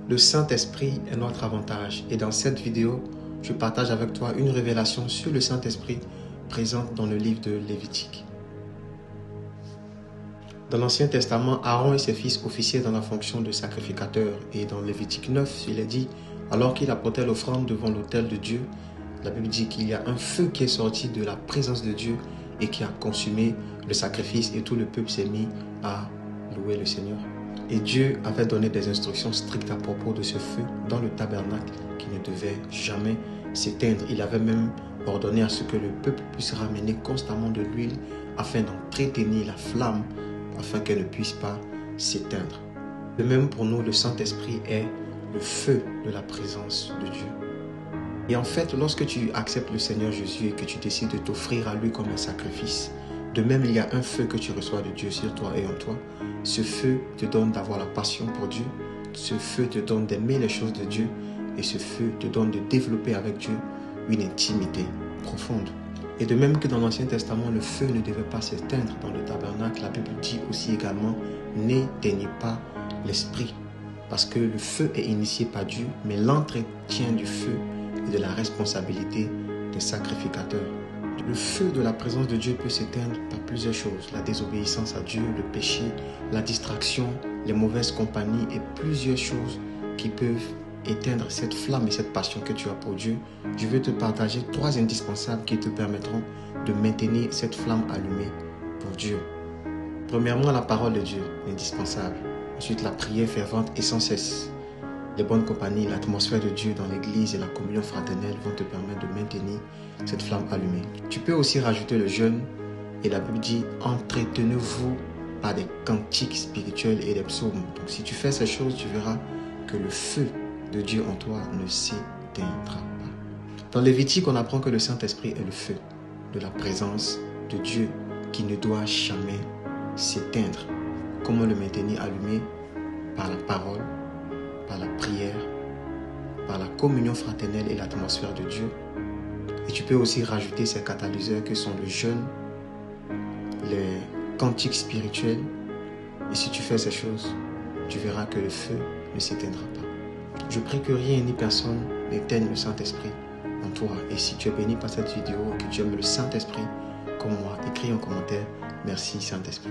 Le Saint-Esprit est notre avantage et dans cette vidéo, je partage avec toi une révélation sur le Saint-Esprit présente dans le livre de Lévitique. Dans l'Ancien Testament, Aaron et ses fils officiaient dans la fonction de sacrificateurs et dans Lévitique 9, il est dit, alors qu'il apportait l'offrande devant l'autel de Dieu, la Bible dit qu'il y a un feu qui est sorti de la présence de Dieu et qui a consumé le sacrifice et tout le peuple s'est mis à louer le Seigneur. Et Dieu avait donné des instructions strictes à propos de ce feu dans le tabernacle qui ne devait jamais s'éteindre. Il avait même ordonné à ce que le peuple puisse ramener constamment de l'huile afin d'entretenir la flamme, afin qu'elle ne puisse pas s'éteindre. De même pour nous, le Saint-Esprit est le feu de la présence de Dieu. Et en fait, lorsque tu acceptes le Seigneur Jésus et que tu décides de t'offrir à lui comme un sacrifice, de même il y a un feu que tu reçois de Dieu sur toi et en toi. Ce feu te donne d'avoir la passion pour Dieu. Ce feu te donne d'aimer les choses de Dieu. Et ce feu te donne de développer avec Dieu une intimité profonde. Et de même que dans l'Ancien Testament, le feu ne devait pas s'éteindre dans le tabernacle, la Bible dit aussi également, n'éteignez pas l'esprit. Parce que le feu est initié par Dieu, mais l'entretien du feu est de la responsabilité des sacrificateurs. Le feu de la présence de Dieu peut s'éteindre par plusieurs choses. La désobéissance à Dieu, le péché, la distraction, les mauvaises compagnies et plusieurs choses qui peuvent éteindre cette flamme et cette passion que tu as pour Dieu. Je veux te partager 3 indispensables qui te permettront de maintenir cette flamme allumée pour Dieu. Premièrement, la parole de Dieu, indispensable. Ensuite, la prière fervente et sans cesse. Les bonnes compagnies, l'atmosphère de Dieu dans l'église et la communion fraternelle vont te permettre de maintenir cette flamme allumée. Tu peux aussi rajouter le jeûne et la Bible dit « Entretenez-vous par des cantiques spirituels et des psaumes ». Donc si tu fais ces choses, tu verras que le feu de Dieu en toi ne s'éteindra pas. Dans Lévitique, on apprend que le Saint-Esprit est le feu de la présence de Dieu qui ne doit jamais s'éteindre. Comment le maintenir allumé? Par la parole, par la prière, par la communion fraternelle et l'atmosphère de Dieu. Et tu peux aussi rajouter ces catalyseurs que sont le jeûne, les cantiques spirituels. Et si tu fais ces choses, tu verras que le feu ne s'éteindra pas. Je prie que rien ni personne n'éteigne le Saint-Esprit en toi. Et si tu es béni par cette vidéo, que tu aimes le Saint-Esprit comme moi, écris en commentaire « Merci Saint-Esprit ».